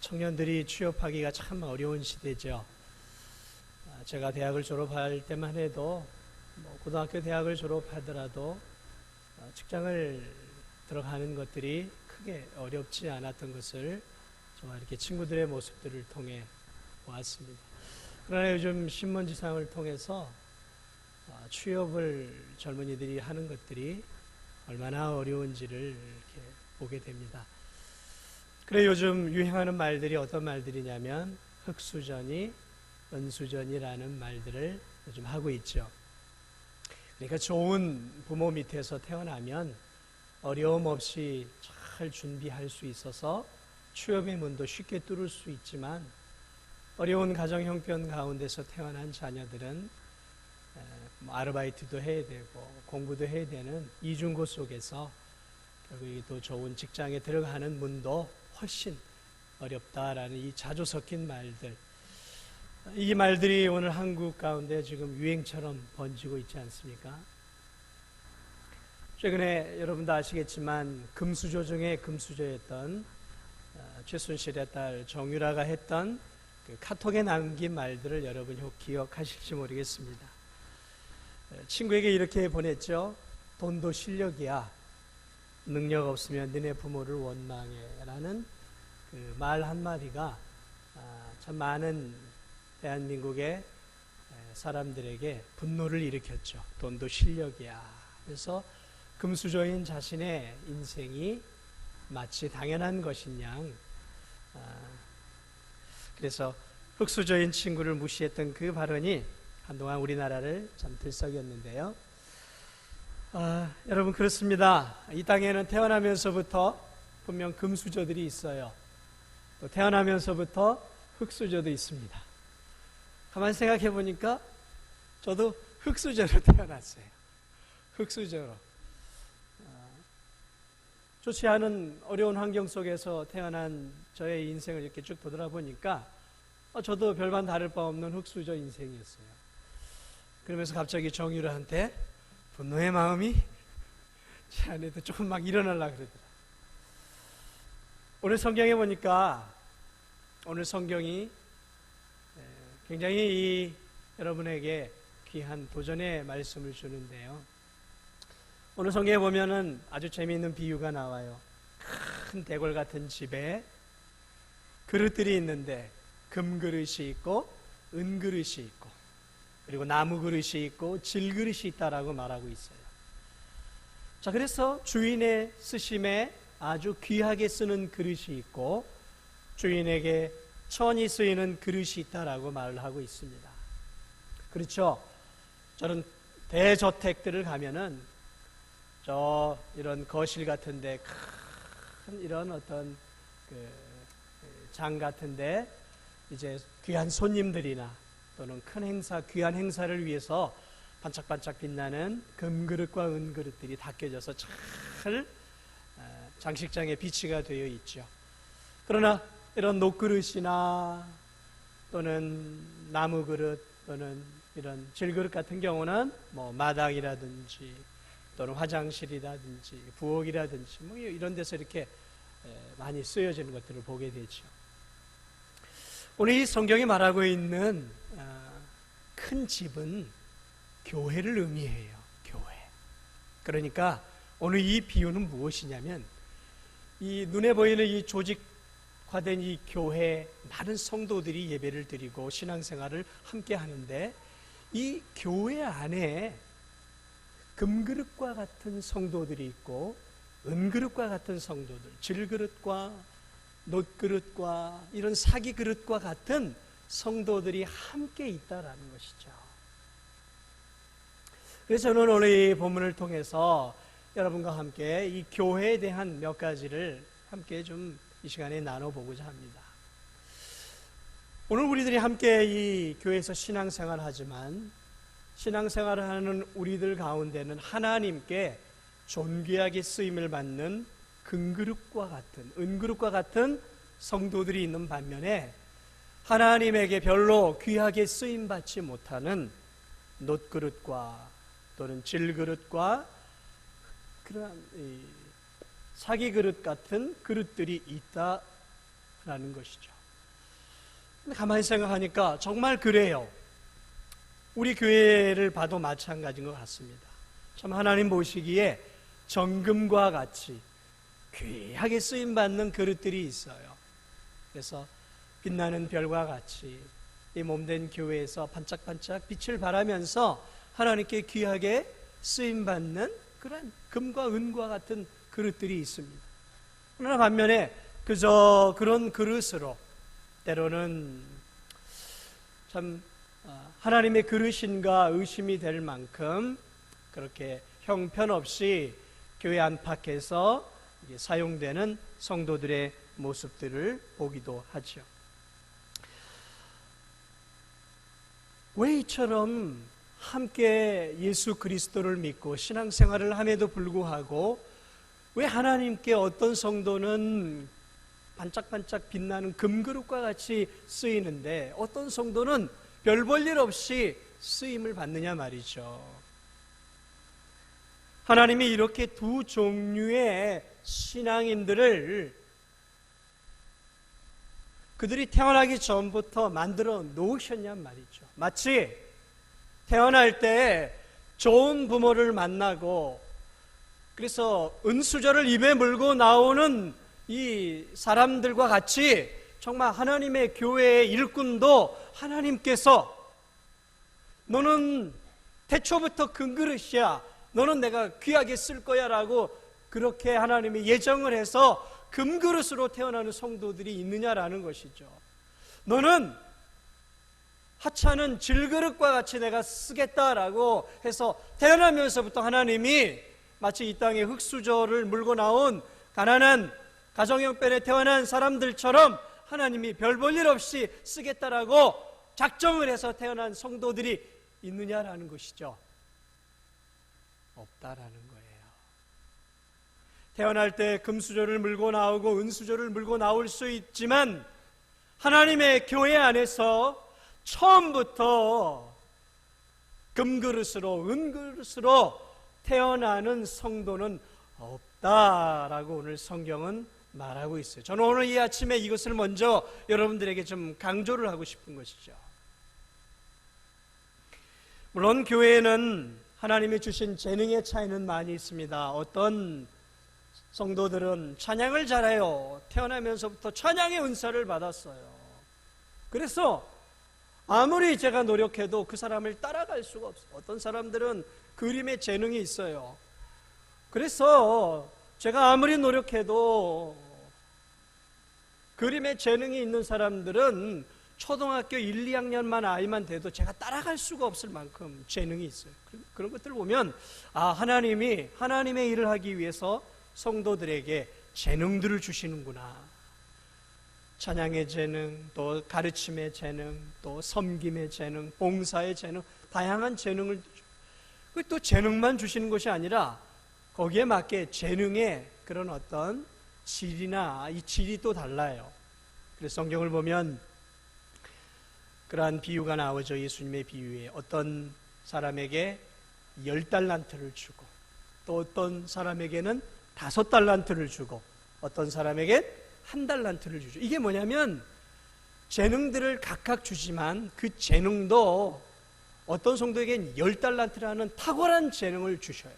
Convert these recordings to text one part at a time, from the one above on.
청년들이 취업하기가 참 어려운 시대죠. 제가 대학을 졸업할 때만 해도 고등학교 대학을 졸업하더라도 직장을 들어가는 것들이 크게 어렵지 않았던 것을 정말 이렇게 친구들의 모습들을 통해 보았습니다. 그러나 요즘 신문지상을 통해서 취업을 젊은이들이 하는 것들이 얼마나 어려운지를 이렇게 보게 됩니다. 그래 요즘 유행하는 말들이 어떤 말들이냐면 흙수저니 은수저니라는 말들을 요즘 하고 있죠. 그러니까 좋은 부모 밑에서 태어나면 어려움 없이 잘 준비할 수 있어서 취업의 문도 쉽게 뚫을 수 있지만 어려운 가정 형편 가운데서 태어난 자녀들은 아르바이트도 해야 되고 공부도 해야 되는 이중고 속에서 결국 또 좋은 직장에 들어가는 문도 훨씬 어렵다라는 이 자주 섞인 말들, 이 말들이 오늘 한국 가운데 지금 유행처럼 번지고 있지 않습니까? 최근에 여러분도 아시겠지만 금수저 중에 금수저였던 최순실의 딸 정유라가 했던 그 카톡에 남긴 말들을 여러분 기억하실지 모르겠습니다. 친구에게 이렇게 보냈죠. 돈도 실력이야. 능력 없으면 너네 부모를 원망해 라는 그 말 한마디가 참 많은 대한민국의 사람들에게 분노를 일으켰죠. 돈도 실력이야. 그래서 금수저인 자신의 인생이 마치 당연한 것인 양, 그래서 흙수저인 친구를 무시했던 그 발언이 한동안 우리나라를 참 들썩였는데요. 여러분 그렇습니다. 이 땅에는 태어나면서부터 분명 금수저들이 있어요. 또 태어나면서부터 흙수저도 있습니다. 가만히 생각해 보니까 저도 흙수저로 태어났어요. 흙수저로. 좋지 않은 어려운 환경 속에서 태어난 저의 인생을 이렇게 쭉 돌아보니까 저도 별반 다를 바 없는 흙수저 인생이었어요. 그러면서 갑자기 정유라한테 분노의 마음이 제 안에도 조금 막 일어나려고 그러더라. 오늘 성경에 보니까 오늘 성경이 굉장히 여러분에게 귀한 도전의 말씀을 주는데요. 오늘 성경에 보면은 아주 재미있는 비유가 나와요. 큰 대궐 같은 집에 그릇들이 있는데 금그릇이 있고 은그릇이 있고 그리고 나무 그릇이 있고 질그릇이 있다라고 말하고 있어요. 자, 그래서 주인의 쓰심에 아주 귀하게 쓰는 그릇이 있고 주인에게 천히 쓰이는 그릇이 있다라고 말을 하고 있습니다. 그렇죠? 저는 대저택들을 가면은 이런 거실 같은데 큰 이런 어떤 장 같은데 이제 귀한 손님들이나 또는 큰 행사, 귀한 행사를 위해서 반짝반짝 빛나는 금그릇과 은그릇들이 닦여져서 잘 장식장에 비치가 되어 있죠. 그러나 이런 녹그릇이나 또는 나무그릇 또는 이런 질그릇 같은 경우는 마당이라든지 또는 화장실이라든지 부엌이라든지 이런 데서 이렇게 많이 쓰여지는 것들을 보게 되죠. 오늘 이 성경이 말하고 있는 큰 집은 교회를 의미해요. 교회. 그러니까 오늘 이 비유는 무엇이냐면 이 눈에 보이는 이 조직화된 이 교회 많은 성도들이 예배를 드리고 신앙생활을 함께 하는데 이 교회 안에 금그릇과 같은 성도들이 있고 은그릇과 같은 성도들, 질그릇과 놋그릇과 이런 사기그릇과 같은 성도들이 함께 있다라는 것이죠. 그래서 저는 오늘 이 본문을 통해서 여러분과 함께 이 교회에 대한 몇 가지를 함께 좀 이 시간에 나눠보고자 합니다. 오늘 우리들이 함께 이 교회에서 신앙생활을 하지만 신앙생활을 하는 우리들 가운데는 하나님께 존귀하게 쓰임을 받는 금그릇과 같은 은그릇과 같은 성도들이 있는 반면에 하나님에게 별로 귀하게 쓰임받지 못하는 놋그릇과 또는 질그릇과 그런 사기그릇 같은 그릇들이 있다 있다라는 것이죠. 근데 가만히 생각하니까 정말 그래요. 우리 교회를 봐도 마찬가지인 것 같습니다. 참 하나님 보시기에 정금과 같이 귀하게 쓰임받는 그릇들이 있어요. 그래서 빛나는 별과 같이 이 몸된 교회에서 반짝반짝 빛을 발하면서 하나님께 귀하게 쓰임받는 그런 금과 은과 같은 그릇들이 있습니다. 그러나 반면에 그저 그런 그릇으로 때로는 참 하나님의 그릇인가 의심이 될 만큼 그렇게 형편없이 교회 안팎에서 사용되는 성도들의 모습들을 보기도 하죠. 왜 이처럼 함께 예수 그리스도를 믿고 신앙생활을 함에도 불구하고 왜 하나님께 어떤 성도는 반짝반짝 빛나는 금그릇과 같이 쓰이는데 어떤 성도는 별 볼 일 없이 쓰임을 받느냐 말이죠. 하나님이 이렇게 두 종류의 신앙인들을 그들이 태어나기 전부터 만들어 놓으셨냔 말이죠. 마치 태어날 때 좋은 부모를 만나고 그래서 은수저를 입에 물고 나오는 이 사람들과 같이 정말 하나님의 교회의 일꾼도 하나님께서 너는 태초부터 금그릇이야, 너는 내가 귀하게 쓸 거야 라고 그렇게 하나님이 예정을 해서 금그릇으로 태어나는 성도들이 있느냐라는 것이죠. 너는 하찮은 질그릇과 같이 내가 쓰겠다라고 해서 태어나면서부터 하나님이 마치 이 땅에 흙수저를 물고 나온 가난한 가정형편에 태어난 사람들처럼 하나님이 별 볼 일 없이 쓰겠다라고 작정을 해서 태어난 성도들이 있느냐라는 것이죠. 없다라는 거예요. 태어날 때 금수저를 물고 나오고 은수저를 물고 나올 수 있지만 하나님의 교회 안에서 처음부터 금그릇으로 은그릇으로 태어나는 성도는 없다라고 오늘 성경은 말하고 있어요. 저는 오늘 이 아침에 이것을 먼저 여러분들에게 좀 강조를 하고 싶은 것이죠. 물론 교회에는 하나님이 주신 재능의 차이는 많이 있습니다. 어떤 성도들은 찬양을 잘해요. 태어나면서부터 찬양의 은사를 받았어요. 그래서 아무리 제가 노력해도 그 사람을 따라갈 수가 없어요. 어떤 사람들은 그림의 재능이 있어요. 그래서 제가 아무리 노력해도 그림의 재능이 있는 사람들은 초등학교 1, 2학년만 아이만 돼도 제가 따라갈 수가 없을 만큼 재능이 있어요. 그런 것들을 보면 하나님이 하나님의 일을 하기 위해서 성도들에게 재능들을 주시는구나. 찬양의 재능, 또 가르침의 재능, 또 섬김의 재능, 봉사의 재능, 다양한 재능을 또 재능만 주시는 것이 아니라 거기에 맞게 재능의 그런 어떤 질이나 이 질이 또 달라요. 그래서 성경을 보면 그러한 비유가 나오죠. 예수님의 비유에 어떤 사람에게 10달란트를 주고 또 어떤 사람에게는 5달란트를 주고 어떤 사람에게 1달란트를 주죠. 이게 뭐냐면 재능들을 각각 주지만 그 재능도 어떤 성도에게는 10달란트라는 탁월한 재능을 주셔요.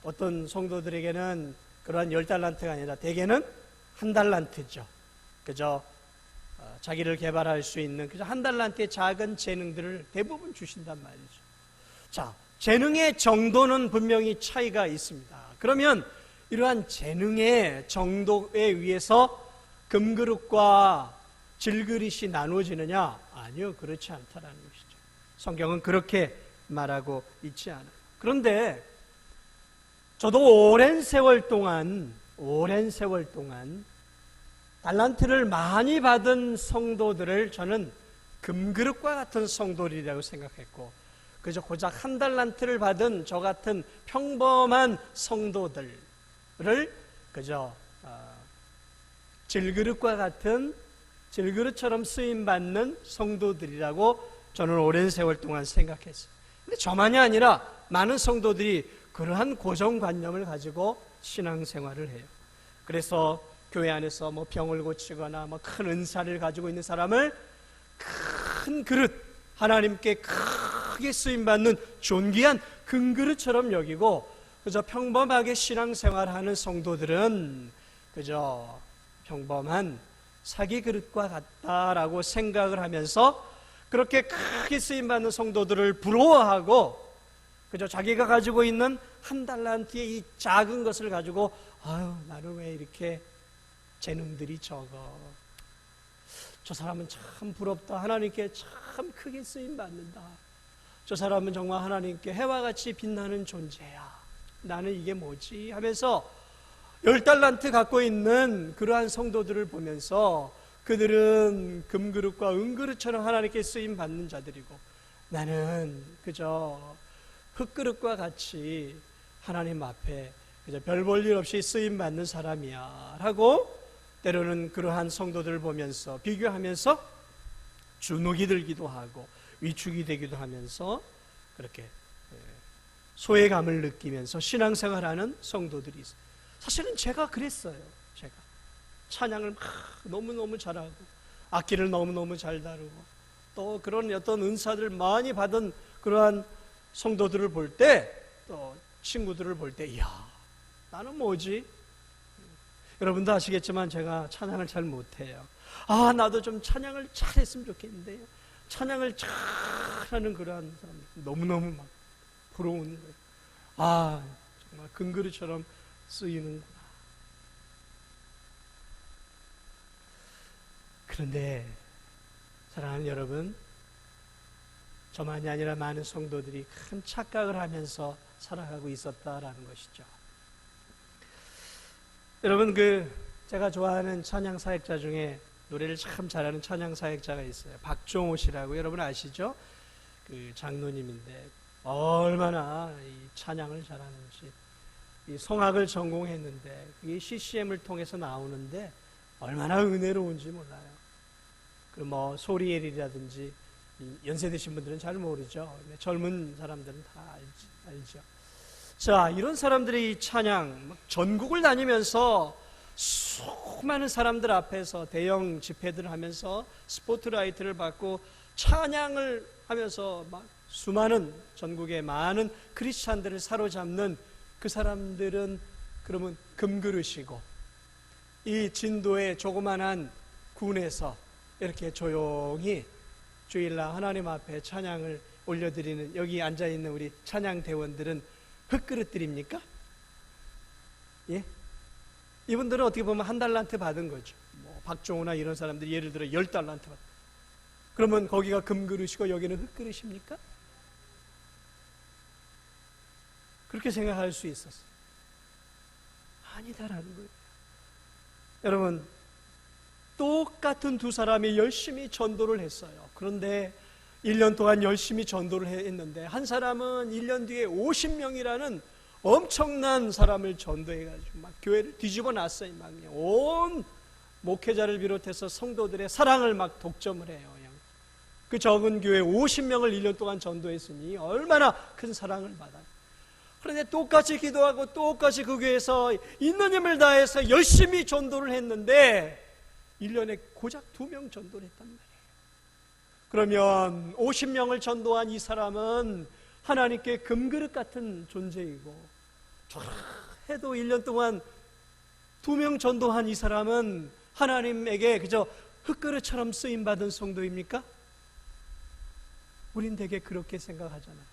어떤 성도들에게는 그러한 10달란트가 아니라 대개는 1달란트죠. 그저 자기를 개발할 수 있는 그저 1달란트의 작은 재능들을 대부분 주신단 말이죠. 자, 재능의 정도는 분명히 차이가 있습니다. 그러면 이러한 재능의 정도에 의해서 금그릇과 질그릇이 나누어지느냐? 아니요, 그렇지 않다라는 것이죠. 성경은 그렇게 말하고 있지 않아요. 그런데 저도 오랜 세월 동안 달란트를 많이 받은 성도들을 저는 금그릇과 같은 성도들이라고 생각했고, 그저 고작 1달란트를 받은 저 같은 평범한 성도들을 그저 질그릇과 같은 질그릇처럼 쓰임받는 성도들이라고 저는 오랜 세월 동안 생각했어요. 근데 저만이 아니라 많은 성도들이 그러한 고정관념을 가지고 신앙생활을 해요. 그래서 교회 안에서 뭐 병을 고치거나 뭐 큰 은사를 가지고 있는 사람을 큰 그릇, 하나님께 크게 쓰임받는 존귀한 금그릇처럼 여기고, 그저 평범하게 신앙생활하는 성도들은 그저 평범한 사기 그릇과 같다라고 생각을 하면서 그렇게 크게 쓰임받는 성도들을 부러워하고, 그저 자기가 가지고 있는 한 달란트의 이 작은 것을 가지고 아유, 나는 왜 이렇게 재능들이 적어, 저 사람은 참 부럽다, 하나님께 참 크게 쓰임받는다, 저 사람은 정말 하나님께 해와 같이 빛나는 존재야, 나는 이게 뭐지 하면서 10달란트 갖고 있는 그러한 성도들을 보면서 그들은 금그릇과 은그릇처럼 하나님께 쓰임받는 자들이고, 나는 그저 흙그릇과 같이 하나님 앞에 그저 별 볼 일 없이 쓰임받는 사람이야 라고 때로는 그러한 성도들을 보면서 비교하면서 주눅이 들기도 하고 위축이 되기도 하면서 그렇게 소외감을 느끼면서 신앙생활하는 성도들이 있어요. 사실은 제가 그랬어요. 제가 찬양을 막 너무너무 잘하고 악기를 너무너무 잘 다루고 또 그런 어떤 은사들을 많이 받은 그러한 성도들을 볼 때, 또 친구들을 볼 때, 이야, 나는 뭐지? 여러분도 아시겠지만 제가 찬양을 잘 못해요. 아, 나도 좀 찬양을 잘했으면 좋겠는데요. 찬양을 잘하는 그러한 사람 너무너무 막 부러운 거예요. 아, 정말 금그릇처럼 쓰이는구나. 그런데 사랑하는 여러분, 저만이 아니라 많은 성도들이 큰 착각을 하면서 살아가고 있었다라는 것이죠. 여러분, 제가 좋아하는 찬양 사역자 중에 노래를 참 잘하는 찬양 사역자가 있어요. 박종호 씨라고, 여러분 아시죠? 그 장로님인데 얼마나 이 찬양을 잘하는지, 이 성악을 전공했는데 그게 CCM을 통해서 나오는데 얼마나 은혜로운지 몰라요. 그 뭐 소리엘이라든지 연세 드신 분들은 잘 모르죠. 젊은 사람들은 다 알죠. 자, 이런 사람들이 이 찬양 전국을 다니면서 수많은 사람들 앞에서 대형 집회들을 하면서 스포트라이트를 받고 찬양을 하면서 막 수많은 전국의 많은 크리스찬들을 사로잡는 그 사람들은 그러면 금그릇이고, 이 진도의 조그만한 군에서 이렇게 조용히 주일날 하나님 앞에 찬양을 올려드리는 여기 앉아있는 우리 찬양대원들은 흙그릇들입니까? 예? 이분들은 어떻게 보면 한 달란트 받은 거죠. 뭐 박종호나 이런 사람들이 예를 들어 10달란트 받은. 그러면 거기가 금그릇이고 여기는 흙그릇입니까? 그렇게 생각할 수 있었어요. 아니다라는 거예요. 여러분, 똑같은 두 사람이 열심히 전도를 했어요. 그런데 1년 동안 열심히 전도를 했는데 한 사람은 1년 뒤에 50명이라는 엄청난 사람을 전도해가지고 막 교회를 뒤집어 놨어요. 막 온 목회자를 비롯해서 성도들의 사랑을 막 독점을 해요. 그 적은 교회 50명을 1년 동안 전도했으니 얼마나 큰 사랑을 받아요. 그런데 똑같이 기도하고 똑같이 그 교회에서 있는 힘을 다해서 열심히 전도를 했는데 1년에 고작 2명 전도를 했단 말이에요. 그러면 50명을 전도한 이 사람은 하나님께 금그릇 같은 존재이고, 해도 1년 동안 2명 전도한 이 사람은 하나님에게 그저 흙그릇처럼 쓰임받은 성도입니까? 우린 되게 그렇게 생각하잖아요.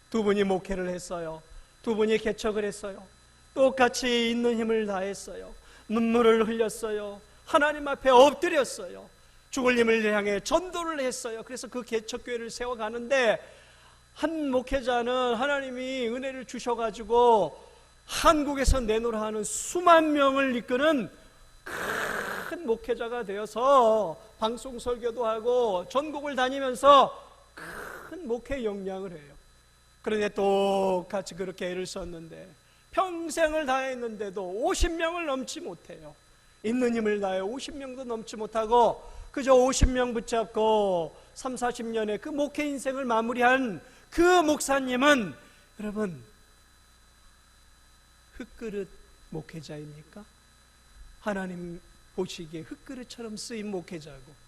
두 분이 목회를 했어요. 두 분이 개척을 했어요. 똑같이 있는 힘을 다했어요. 눈물을 흘렸어요. 하나님 앞에 엎드렸어요. 죽을 힘을 향해 전도를 했어요. 그래서 그 개척교회를 세워가는데 한 목회자는 하나님이 은혜를 주셔가지고 한국에서 내노라 하는 수만 명을 이끄는 큰 목회자가 되어서 방송 설교도 하고 전국을 다니면서 큰 목회 역량을 해요. 그런데 똑같이 그렇게 애를 썼는데 평생을 다했는데도 50명을 넘지 못해요. 있는 힘을 다해 50명도 넘지 못하고 그저 50명 붙잡고 3, 40년의 그 목회 인생을 마무리한 그 목사님은 여러분 흙그릇 목회자입니까? 하나님 보시기에 흙그릇처럼 쓰인 목회자고,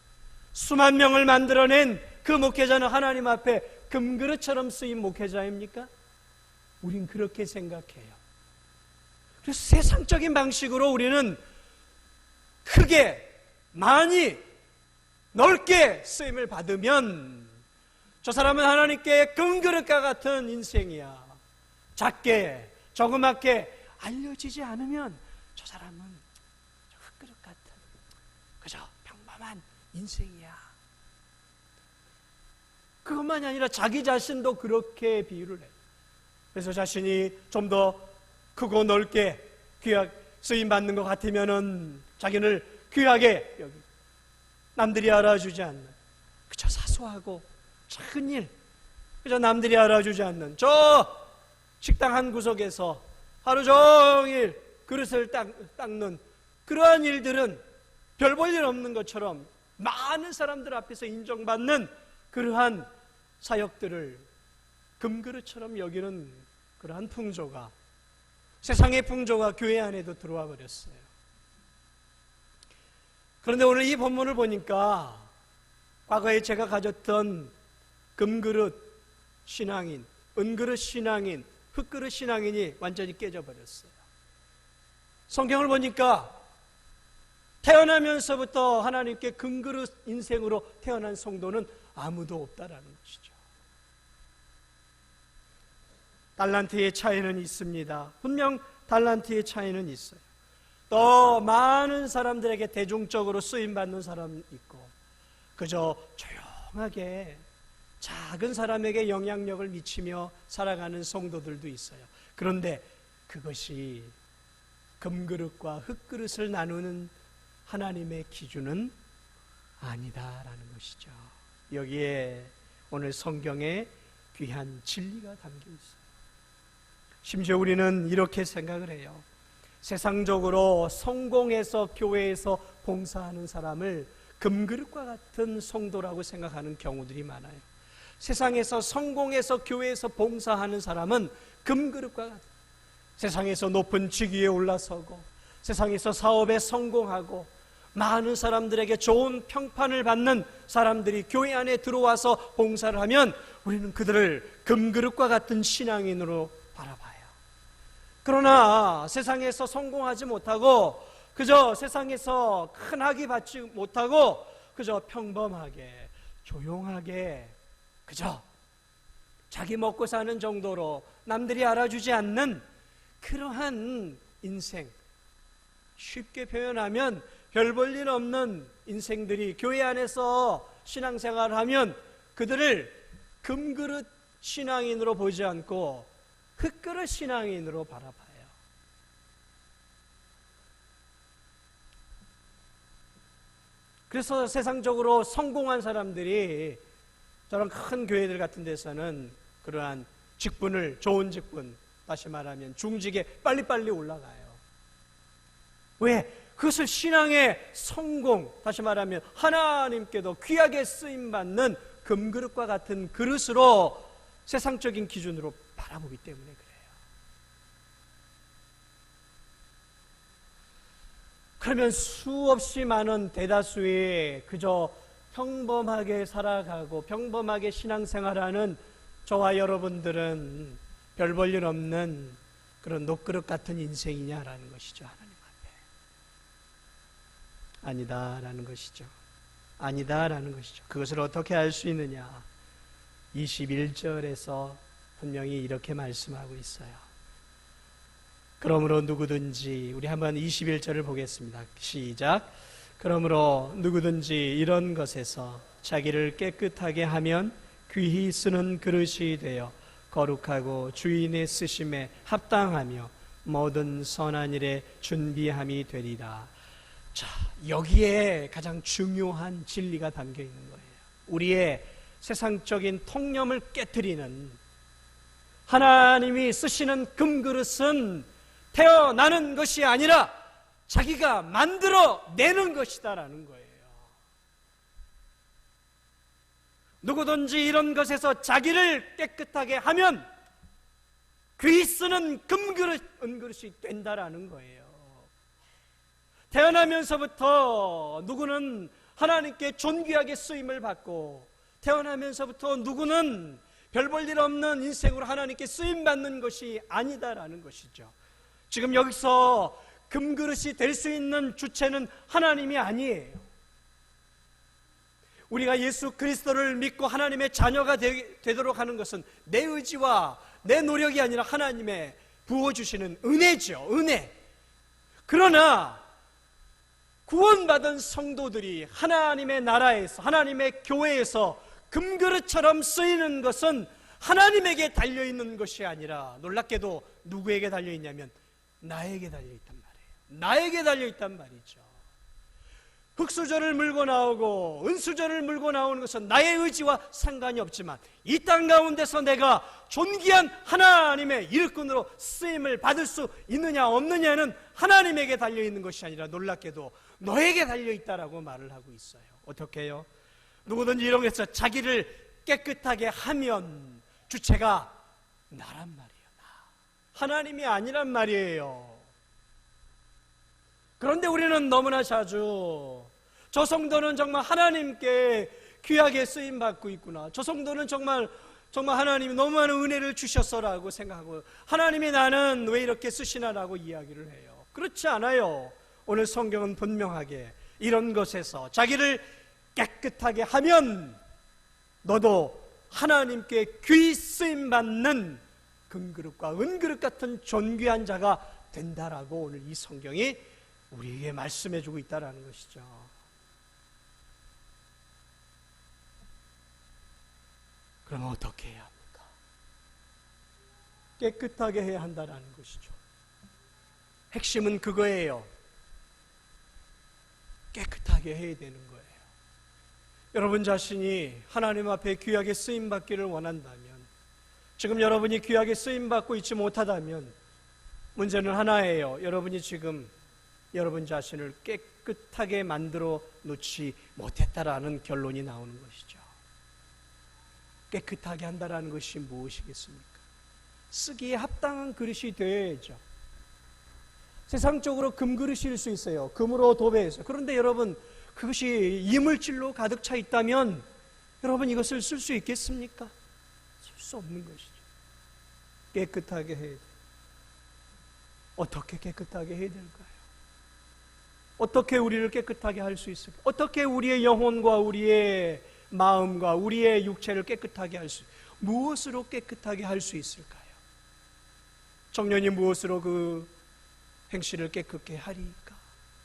수만 명을 만들어낸 그 목회자는 하나님 앞에 금그릇처럼 쓰인 목회자입니까? 우린 그렇게 생각해요. 그래서 세상적인 방식으로 우리는 크게, 많이, 넓게 쓰임을 받으면 저 사람은 하나님께 금그릇과 같은 인생이야. 작게, 조그맣게 알려지지 않으면 저 사람은 흙그릇 같은 그저 평범한 인생이야. 그것만이 아니라 자기 자신도 그렇게 비유를 해요. 그래서 자신이 좀 더 크고 넓게 귀하게 쓰임받는 것 같으면은 자기를 귀하게 여기, 남들이 알아주지 않는 그저 사소하고 작은 일, 그저 남들이 알아주지 않는 저 식당 한 구석에서 하루 종일 그릇을 닦는 그러한 일들은 별 볼 일 없는 것처럼 많은 사람들 앞에서 인정받는 그러한 사역들을 금그릇처럼 여기는 그러한 풍조가, 세상의 풍조가 교회 안에도 들어와 버렸어요. 그런데 오늘 이 본문을 보니까 과거에 제가 가졌던 금그릇 신앙인, 은그릇 신앙인, 흙그릇 신앙인이 완전히 깨져버렸어요. 성경을 보니까 태어나면서부터 하나님께 금그릇 인생으로 태어난 성도는 아무도 없다라는 것이죠. 달란트의 차이는 있습니다. 분명 달란트의 차이는 있어요. 또 많은 사람들에게 대중적으로 쓰임받는 사람 있고, 그저 조용하게 작은 사람에게 영향력을 미치며 살아가는 성도들도 있어요. 그런데 그것이 금그릇과 흙그릇을 나누는 하나님의 기준은 아니다라는 것이죠. 여기에 오늘 성경에 귀한 진리가 담겨 있어요. 심지어 우리는 이렇게 생각을 해요. 세상적으로 성공해서 교회에서 봉사하는 사람을 금그릇과 같은 성도라고 생각하는 경우들이 많아요. 세상에서 성공해서 교회에서 봉사하는 사람은 금그릇과 같은, 세상에서 높은 직위에 올라서고 세상에서 사업에 성공하고 많은 사람들에게 좋은 평판을 받는 사람들이 교회 안에 들어와서 봉사를 하면 우리는 그들을 금그릇과 같은 신앙인으로 바라봐요. 그러나 세상에서 성공하지 못하고 그저 세상에서 큰 학위 받지 못하고 그저 평범하게 조용하게 그저 자기 먹고 사는 정도로 남들이 알아주지 않는 그러한 인생, 쉽게 표현하면 별 볼 일 없는 인생들이 교회 안에서 신앙생활을 하면 그들을 금그릇 신앙인으로 보지 않고 흙그릇 신앙인으로 바라봐요. 그래서 세상적으로 성공한 사람들이 저런 큰 교회들 같은 데서는 그러한 직분을, 좋은 직분, 다시 말하면 중직에 빨리빨리 올라가요. 왜? 그것을 신앙의 성공, 다시 말하면 하나님께도 귀하게 쓰임받는 금그릇과 같은 그릇으로 세상적인 기준으로 바라보기 때문에 그래요. 그러면 수없이 많은 대다수의 그저 평범하게 살아가고 평범하게 신앙생활하는 저와 여러분들은 별 볼 일 없는 그런 녹그릇 같은 인생이냐라는 것이죠. 하나님 앞에 아니다라는 것이죠. 아니다라는 것이죠. 그것을 어떻게 알 수 있느냐? 21절에서 분명히 이렇게 말씀하고 있어요. 그러므로 누구든지, 우리 한번 21절을 보겠습니다. 시작. 그러므로 누구든지 이런 것에서 자기를 깨끗하게 하면 귀히 쓰는 그릇이 되어 거룩하고 주인의 쓰심에 합당하며 모든 선한 일에 준비함이 되리라. 자, 여기에 가장 중요한 진리가 담겨 있는 거예요. 우리의 세상적인 통념을 깨트리는, 하나님이 쓰시는 금그릇은 태어나는 것이 아니라 자기가 만들어내는 것이다라는 거예요. 누구든지 이런 것에서 자기를 깨끗하게 하면 귀 쓰는 금그릇, 은그릇이 된다라는 거예요. 태어나면서부터 누구는 하나님께 존귀하게 쓰임을 받고, 태어나면서부터 누구는 별 볼 일 없는 인생으로 하나님께 쓰임받는 것이 아니다라는 것이죠. 지금 여기서 금그릇이 될 수 있는 주체는 하나님이 아니에요. 우리가 예수 그리스도를 믿고 하나님의 자녀가 되도록 하는 것은 내 의지와 내 노력이 아니라 하나님의 부어주시는 은혜죠. 은혜. 그러나 구원받은 성도들이 하나님의 나라에서, 하나님의 교회에서 금그릇처럼 쓰이는 것은 하나님에게 달려있는 것이 아니라, 놀랍게도 누구에게 달려있냐면 나에게 달려있단 말이에요. 나에게 달려있단 말이죠. 흙수저를 물고 나오고 은수저를 물고 나오는 것은 나의 의지와 상관이 없지만, 이 땅 가운데서 내가 존귀한 하나님의 일꾼으로 쓰임을 받을 수 있느냐 없느냐는 하나님에게 달려있는 것이 아니라 놀랍게도 너에게 달려있다라고 말을 하고 있어요. 어떻게 해요? 누구든지 이런 것에서 자기를 깨끗하게 하면 주체가 나란 말이에요. 나. 하나님이 아니란 말이에요. 그런데 우리는 너무나 자주 저 성도는 정말 하나님께 귀하게 쓰임받고 있구나, 저 성도는 정말 하나님이 너무 많은 은혜를 주셨어라고 생각하고, 하나님이 나는 왜 이렇게 쓰시나라고 이야기를 해요. 그렇지 않아요. 오늘 성경은 분명하게 이런 것에서 자기를 깨끗하게 하면 너도 하나님께 귀 쓰임받는 금그릇과 은그릇 같은 존귀한 자가 된다라고 오늘 이 성경이 우리에게 말씀해주고 있다는 것이죠. 그러면 어떻게 해야 합니까? 깨끗하게 해야 한다는 것이죠. 핵심은 그거예요. 깨끗하게 해야 되는 거예요. 여러분 자신이 하나님 앞에 귀하게 쓰임받기를 원한다면, 지금 여러분이 귀하게 쓰임받고 있지 못하다면 문제는 하나예요. 여러분이 지금 여러분 자신을 깨끗하게 만들어 놓지 못했다라는 결론이 나오는 것이죠. 깨끗하게 한다라는 것이 무엇이겠습니까? 쓰기에 합당한 그릇이 되어야죠. 세상적으로 금그릇일 수 있어요. 금으로 도배해서. 그런데 여러분, 그것이 이물질로 가득 차 있다면 여러분 이것을 쓸 수 있겠습니까? 쓸 수 없는 것이죠. 깨끗하게 해야 돼요. 어떻게 깨끗하게 해야 될까요? 어떻게 우리를 깨끗하게 할 수 있을까요? 어떻게 우리의 영혼과 우리의 마음과 우리의 육체를 깨끗하게 할 수, 무엇으로 깨끗하게 할 수 있을까요? 청년이 무엇으로 그 행실을 깨끗게 하리까?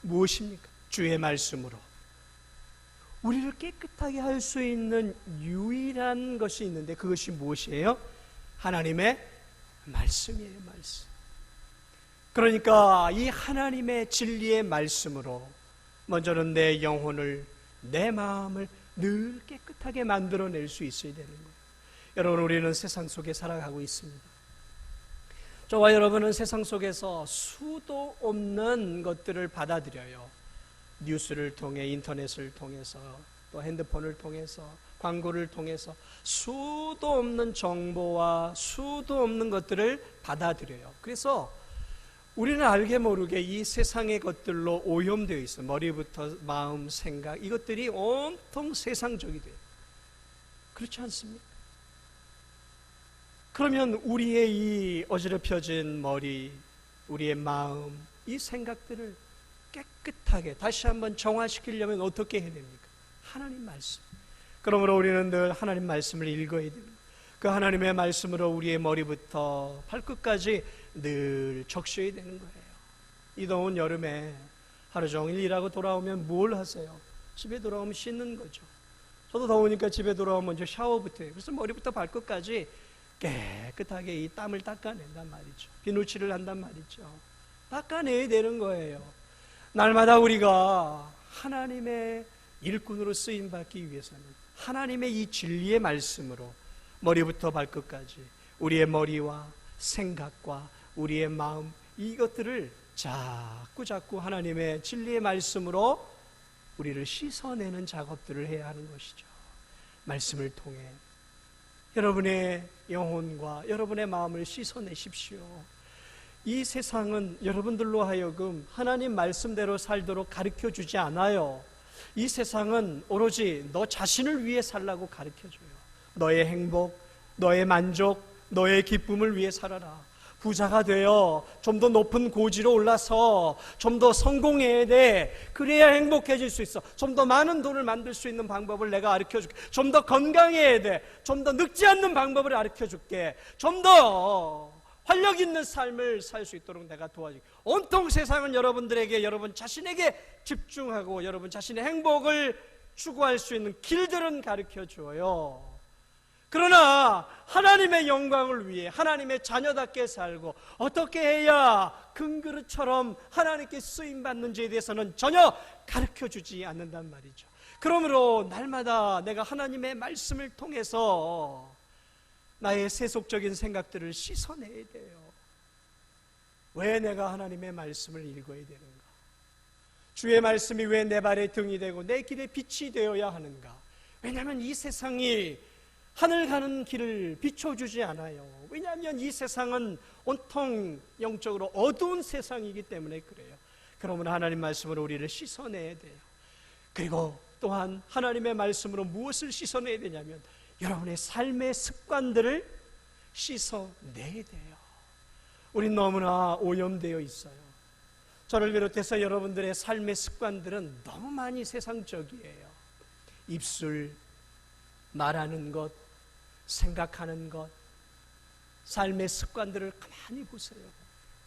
무엇입니까? 주의 말씀으로. 우리를 깨끗하게 할 수 있는 유일한 것이 있는데 그것이 무엇이에요? 하나님의 말씀이에요. 말씀. 그러니까 이 하나님의 진리의 말씀으로 먼저는 내 영혼을, 내 마음을 늘 깨끗하게 만들어낼 수 있어야 되는 거예요. 여러분, 우리는 세상 속에 살아가고 있습니다. 저와 여러분은 세상 속에서 수도 없는 것들을 받아들여요. 뉴스를 통해, 인터넷을 통해서, 또 핸드폰을 통해서, 광고를 통해서 수도 없는 정보와 수도 없는 것들을 받아들여요. 그래서 우리는 알게 모르게 이 세상의 것들로 오염되어 있어요. 머리부터 마음, 생각, 이것들이 온통 세상적이 돼요. 그렇지 않습니까? 그러면 우리의 이 어지럽혀진 머리, 우리의 마음, 이 생각들을 깨끗하게 다시 한번 정화시키려면 어떻게 해야 됩니까? 하나님 말씀. 그러므로 우리는 늘 하나님 말씀을 읽어야 됩니다. 그 하나님의 말씀으로 우리의 머리부터 발끝까지 늘 적셔야 되는 거예요. 이 더운 여름에 하루 종일 일하고 돌아오면 뭘 하세요? 집에 돌아오면 씻는 거죠. 저도 더우니까 집에 돌아오면 먼저 샤워부터 해요. 그래서 머리부터 발끝까지 깨끗하게 이 땀을 닦아낸단 말이죠. 비누칠을 한단 말이죠. 닦아내야 되는 거예요. 날마다 우리가 하나님의 일꾼으로 쓰임받기 위해서는 하나님의 이 진리의 말씀으로 머리부터 발끝까지 우리의 머리와 생각과 우리의 마음, 이것들을 자꾸 하나님의 진리의 말씀으로 우리를 씻어내는 작업들을 해야 하는 것이죠. 말씀을 통해 여러분의 영혼과 여러분의 마음을 씻어내십시오. 이 세상은 여러분들로 하여금 하나님 말씀대로 살도록 가르쳐주지 않아요. 이 세상은 오로지 너 자신을 위해 살라고 가르쳐줘요. 너의 행복, 너의 만족, 너의 기쁨을 위해 살아라. 부자가 되어 좀 더 높은 고지로 올라서 좀 더 성공해야 돼. 그래야 행복해질 수 있어. 좀 더 많은 돈을 만들 수 있는 방법을 내가 가르쳐줄게. 좀 더 건강해야 돼. 좀 더 늙지 않는 방법을 가르쳐줄게. 좀 더 활력 있는 삶을 살 수 있도록 내가 도와줄게. 온통 세상은 여러분들에게, 여러분 자신에게 집중하고 여러분 자신의 행복을 추구할 수 있는 길들은 가르쳐 주어요. 그러나 하나님의 영광을 위해 하나님의 자녀답게 살고 어떻게 해야 큰 그릇처럼 하나님께 쓰임받는지에 대해서는 전혀 가르쳐주지 않는단 말이죠. 그러므로 날마다 내가 하나님의 말씀을 통해서 나의 세속적인 생각들을 씻어내야 돼요. 왜 내가 하나님의 말씀을 읽어야 되는가? 주의 말씀이 왜 내 발의 등이 되고 내 길의 빛이 되어야 하는가? 왜냐하면 이 세상이 하늘 가는 길을 비춰주지 않아요. 왜냐하면 이 세상은 온통 영적으로 어두운 세상이기 때문에 그래요. 그러면 하나님 말씀으로 우리를 씻어내야 돼요. 그리고 또한 하나님의 말씀으로 무엇을 씻어내야 되냐면 여러분의 삶의 습관들을 씻어내야 돼요. 우린 너무나 오염되어 있어요. 저를 비롯해서 여러분들의 삶의 습관들은 너무 많이 세상적이에요. 입술, 말하는 것, 생각하는 것, 삶의 습관들을 가만히 보세요.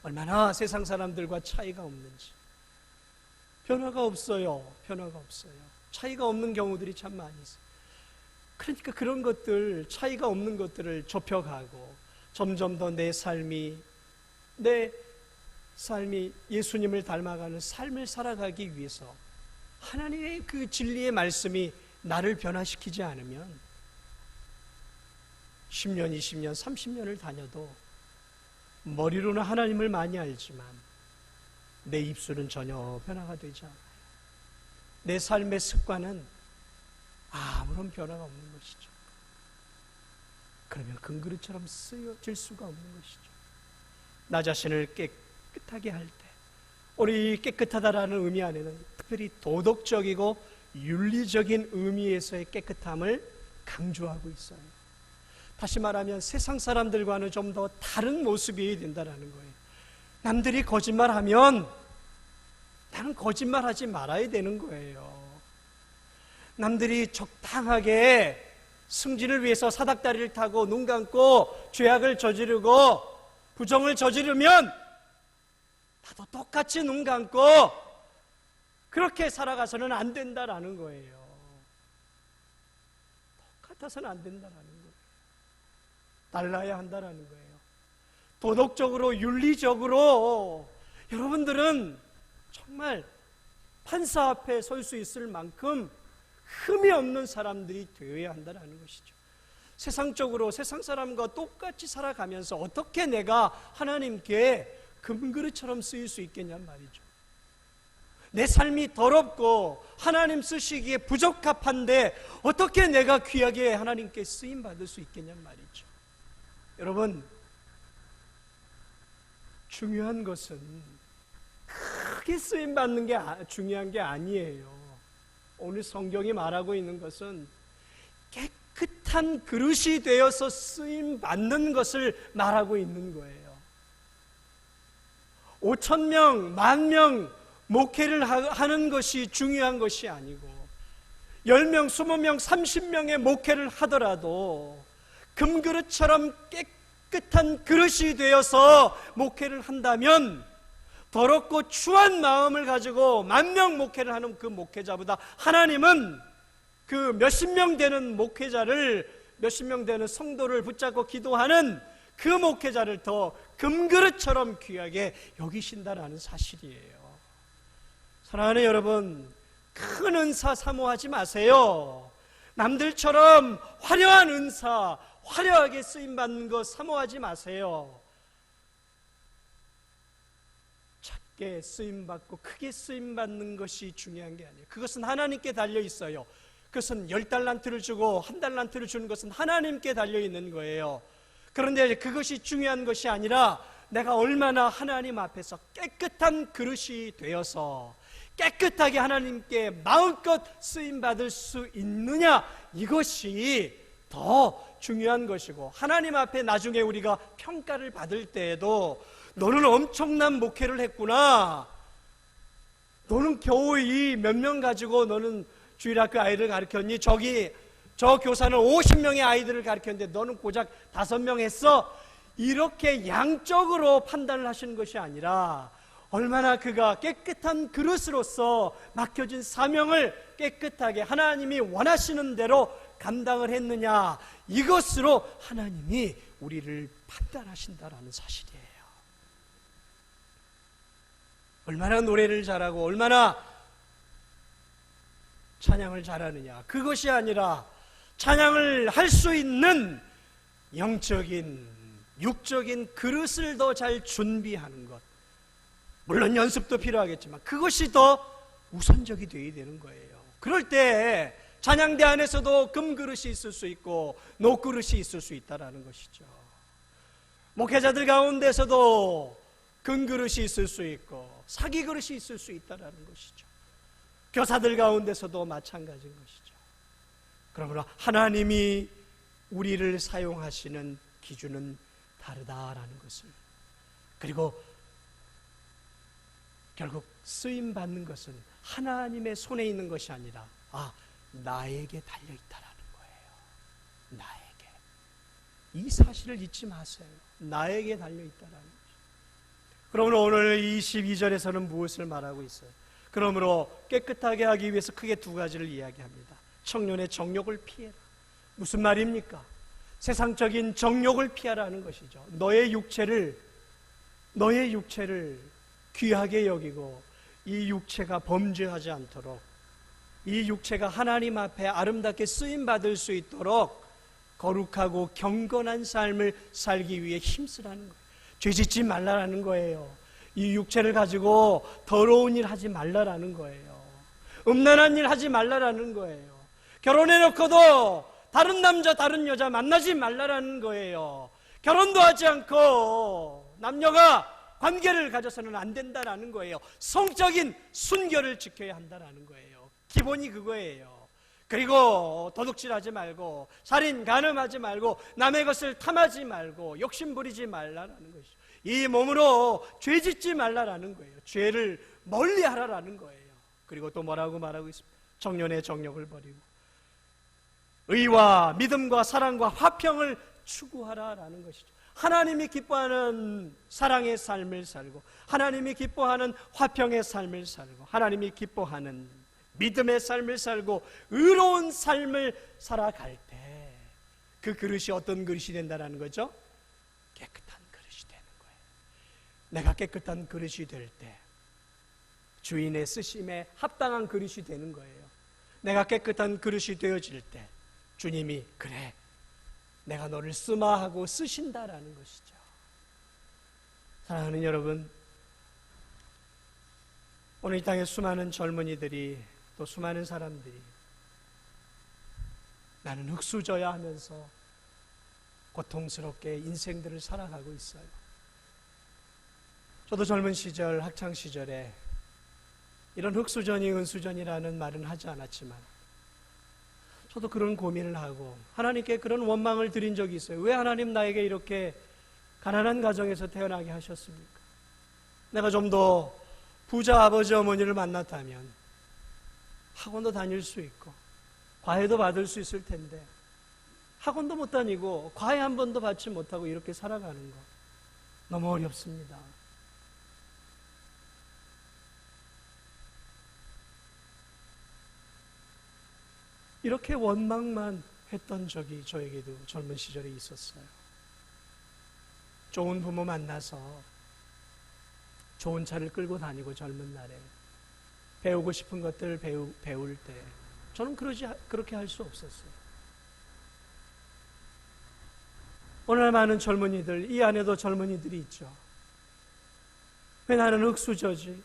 얼마나 세상 사람들과 차이가 없는지. 변화가 없어요. 변화가 없어요. 차이가 없는 경우들이 참 많이 있어요. 그러니까 그런 것들, 차이가 없는 것들을 좁혀가고 점점 더 내 삶이 예수님을 닮아가는 삶을 살아가기 위해서 하나님의 그 진리의 말씀이 나를 변화시키지 않으면 10년, 20년, 30년을 다녀도 머리로는 하나님을 많이 알지만 내 입술은 전혀 변화가 되지 않아요. 내 삶의 습관은 아무런 변화가 없는 것이죠. 그러면 금그릇처럼 쓰여질 수가 없는 것이죠. 나 자신을 깨끗하게 할 때, 우리 깨끗하다라는 의미 안에는 특별히 도덕적이고 윤리적인 의미에서의 깨끗함을 강조하고 있어요. 다시 말하면 세상 사람들과는 좀 더 다른 모습이 된다는 거예요. 남들이 거짓말하면 나는 거짓말하지 말아야 되는 거예요. 남들이 적당하게 승진을 위해서 사닥다리를 타고 눈 감고 죄악을 저지르고 부정을 저지르면 나도 똑같이 눈 감고 그렇게 살아가서는 안 된다라는 거예요. 똑같아서는 안 된다라는 거예요. 달라야 한다라는 거예요. 도덕적으로 윤리적으로 여러분들은 정말 판사 앞에 설 수 있을 만큼 흠이 없는 사람들이 되어야 한다는 것이죠. 세상적으로 세상 사람과 똑같이 살아가면서 어떻게 내가 하나님께 금그릇처럼 쓰일 수 있겠냔 말이죠. 내 삶이 더럽고 하나님 쓰시기에 부적합한데 어떻게 내가 귀하게 하나님께 쓰임받을 수 있겠냔 말이죠. 여러분, 중요한 것은 크게 쓰임받는 게 중요한 게 아니에요. 오늘 성경이 말하고 있는 것은 깨끗한 그릇이 되어서 쓰임받는 것을 말하고 있는 거예요. 5,000명, 10,000명 목회를 하는 것이 중요한 것이 아니고 10명, 20명, 30명의 목회를 하더라도 금그릇처럼 깨끗한 그릇이 되어서 목회를 한다면 더럽고 추한 마음을 가지고 10,000명 목회를 하는 그 목회자보다 하나님은 그 몇십 명 되는 목회자를, 몇십 명 되는 성도를 붙잡고 기도하는 그 목회자를 더 금그릇처럼 귀하게 여기신다라는 사실이에요. 사랑하는 여러분, 큰 은사 사모하지 마세요. 남들처럼 화려한 은사, 화려하게 쓰임받는 거 사모하지 마세요. 작게 쓰임받고 크게 쓰임받는 것이 중요한 게 아니에요. 그것은 하나님께 달려 있어요. 그것은 10달란트를 주고 1달란트를 주는 것은 하나님께 달려있는 거예요. 그런데 그것이 중요한 것이 아니라 내가 얼마나 하나님 앞에서 깨끗한 그릇이 되어서 깨끗하게 하나님께 마음껏 쓰임받을 수 있느냐, 이것이 더 중요한 것이고, 하나님 앞에 나중에 우리가 평가를 받을 때에도 너는 엄청난 목회를 했구나, 너는 겨우 이 몇 명 가지고 너는 주일학교 아이를 가르쳤니, 저 교사는 50명의 아이들을 가르쳤는데 너는 고작 5명 했어, 이렇게 양적으로 판단을 하시는 것이 아니라 얼마나 그가 깨끗한 그릇으로서 맡겨진 사명을 깨끗하게 하나님이 원하시는 대로 감당을 했느냐, 이것으로 하나님이 우리를 판단하신다라는 사실이에요. 얼마나 노래를 잘하고 얼마나 찬양을 잘하느냐, 그것이 아니라 찬양을 할 수 있는 영적인 육적인 그릇을 더 잘 준비하는 것, 물론 연습도 필요하겠지만 그것이 더 우선적이 되어야 되는 거예요. 그럴 때 찬양대 안에서도 금그릇이 있을 수 있고 녹그릇이 있을 수 있다는 것이죠. 목회자들 가운데서도 금그릇이 있을 수 있고 사기그릇이 있을 수 있다는 것이죠. 교사들 가운데서도 마찬가지인 것이죠. 그러므로 하나님이 우리를 사용하시는 기준은 다르다라는 것을, 그리고 결국 쓰임받는 것은 하나님의 손에 있는 것이 아니라 나에게 달려있다라는 거예요. 나에게. 이 사실을 잊지 마세요. 나에게 달려있다라는 거죠. 그러므로 오늘 22절에서는 무엇을 말하고 있어요? 그러므로 깨끗하게 하기 위해서 크게 2가지를 이야기합니다. 청년의 정욕을 피해라. 무슨 말입니까? 세상적인 정욕을 피하라는 것이죠. 너의 육체를 귀하게 여기고 이 육체가 범죄하지 않도록, 이 육체가 하나님 앞에 아름답게 쓰임받을 수 있도록 거룩하고 경건한 삶을 살기 위해 힘쓰라는 거예요. 죄짓지 말라라는 거예요. 이 육체를 가지고 더러운 일 하지 말라라는 거예요. 음란한 일 하지 말라라는 거예요. 결혼해놓고도 다른 남자 다른 여자 만나지 말라라는 거예요. 결혼도 하지 않고 남녀가 관계를 가져서는 안 된다라는 거예요. 성적인 순결을 지켜야 한다라는 거예요. 기본이 그거예요. 그리고 도둑질하지 말고 살인 간음하지 말고 남의 것을 탐하지 말고 욕심 부리지 말라라는 것이죠. 이 몸으로 죄짓지 말라라는 거예요. 죄를 멀리하라라는 거예요. 그리고 또 뭐라고 말하고 있습니다. 청년의 정욕을 버리고 의와 믿음과 사랑과 화평을 추구하라라는 것이죠. 하나님이 기뻐하는 사랑의 삶을 살고 하나님이 기뻐하는 화평의 삶을 살고 하나님이 기뻐하는 믿음의 삶을 살고 의로운 삶을 살아갈 때 그 그릇이 어떤 그릇이 된다는 거죠? 깨끗한 그릇이 되는 거예요. 내가 깨끗한 그릇이 될 때 주인의 쓰심에 합당한 그릇이 되는 거예요. 내가 깨끗한 그릇이 되어질 때 주님이 그래, 내가 너를 쓰마 하고 쓰신다라는 것이죠. 사랑하는 여러분, 오늘 이 땅에 수많은 젊은이들이 또 수많은 사람들이 나는 흙수저야 하면서 고통스럽게 인생들을 살아가고 있어요. 저도 젊은 시절, 학창 시절에 이런 흙수저니 은수저니라는 말은 하지 않았지만 저도 그런 고민을 하고 하나님께 그런 원망을 드린 적이 있어요. 왜 하나님 나에게 이렇게 가난한 가정에서 태어나게 하셨습니까? 내가 좀 더 부자 아버지 어머니를 만났다면 학원도 다닐 수 있고 과외도 받을 수 있을 텐데 학원도 못 다니고 과외 한 번도 받지 못하고 이렇게 살아가는 거 너무 어렵습니다. 이렇게 원망만 했던 적이 저에게도 젊은 시절에 있었어요. 좋은 부모 만나서 좋은 차를 끌고 다니고 젊은 날에 배우고 싶은 것들 배울 때 저는 그렇게 할 수 없었어요. 오늘 많은 젊은이들, 이 안에도 젊은이들이 있죠. 왜 나는 흙수저지?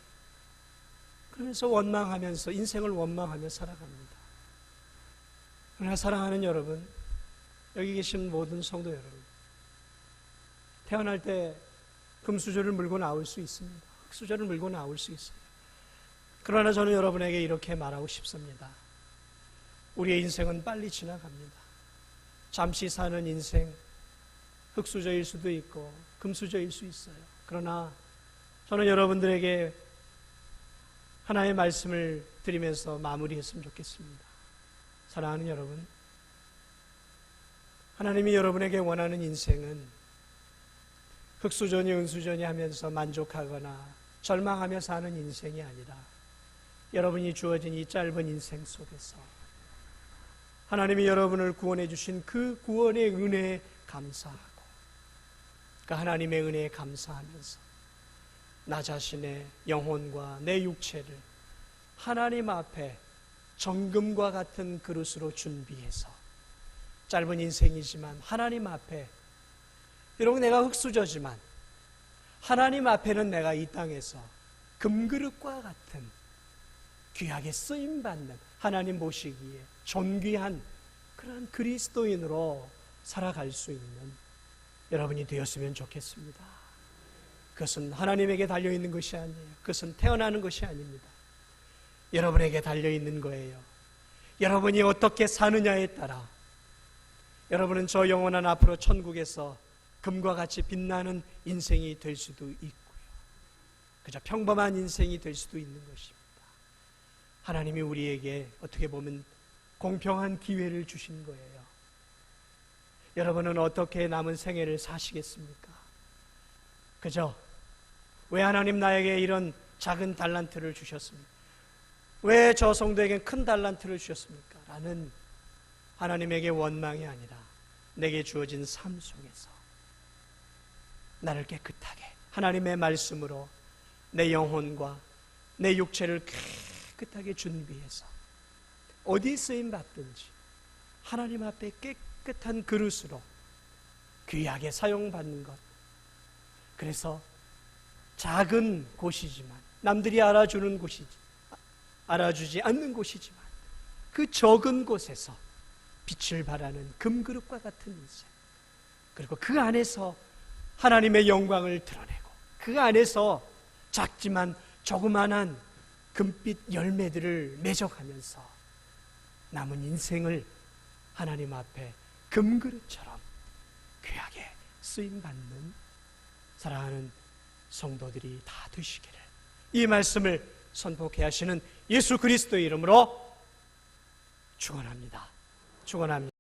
그러면서 원망하면서 인생을 원망하며 살아갑니다. 그러나 사랑하는 여러분, 여기 계신 모든 성도 여러분, 태어날 때 금수저를 물고 나올 수 있습니다. 흙수저를 물고 나올 수 있어요. 그러나 저는 여러분에게 이렇게 말하고 싶습니다. 우리의 인생은 빨리 지나갑니다. 잠시 사는 인생, 흙수저일 수도 있고 금수저일 수 있어요. 그러나 저는 여러분들에게 하나의 말씀을 드리면서 마무리했으면 좋겠습니다. 사랑하는 여러분, 하나님이 여러분에게 원하는 인생은 흙수저니 은수저니 하면서 만족하거나 절망하며 사는 인생이 아니라 여러분이 주어진 이 짧은 인생 속에서 하나님이 여러분을 구원해 주신 그 구원의 은혜에 감사하고 그 하나님의 은혜에 감사하면서 나 자신의 영혼과 내 육체를 하나님 앞에 정금과 같은 그릇으로 준비해서 짧은 인생이지만 하나님 앞에, 비록 내가 흙수저지만 하나님 앞에는 내가 이 땅에서 금그릇과 같은 귀하게 쓰임받는, 하나님 보시기에 존귀한 그런 그리스도인으로 살아갈 수 있는 여러분이 되었으면 좋겠습니다. 그것은 하나님에게 달려있는 것이 아니에요. 그것은 태어나는 것이 아닙니다. 여러분에게 달려있는 거예요. 여러분이 어떻게 사느냐에 따라 여러분은 저 영원한 앞으로 천국에서 금과 같이 빛나는 인생이 될 수도 있고요, 그저 평범한 인생이 될 수도 있는 것입니다. 하나님이 우리에게 어떻게 보면 공평한 기회를 주신 거예요. 여러분은 어떻게 남은 생애를 사시겠습니까? 그저 왜 하나님 나에게 이런 작은 달란트를 주셨습니까? 왜 저 성도에게 큰 달란트를 주셨습니까? 라는 하나님에게 원망이 아니라 내게 주어진 삶 속에서 나를 깨끗하게 하나님의 말씀으로 내 영혼과 내 육체를 깨끗하게 준비해서 어디 쓰임받든지 하나님 앞에 깨끗한 그릇으로 귀하게 사용받는 것. 그래서 작은 곳이지만, 남들이 알아주는 곳이지, 알아주지 않는 곳이지만 그 적은 곳에서 빛을 발하는 금그릇과 같은 인생, 그리고 그 안에서 하나님의 영광을 드러내고 그 안에서 작지만 조그만한 금빛 열매들을 매적하면서 남은 인생을 하나님 앞에 금그릇처럼 귀하게 쓰임받는 사랑하는 성도들이 다 되시기를, 이 말씀을 선포케 하시는 예수 그리스도의 이름으로 축원합니다. 축원합니다.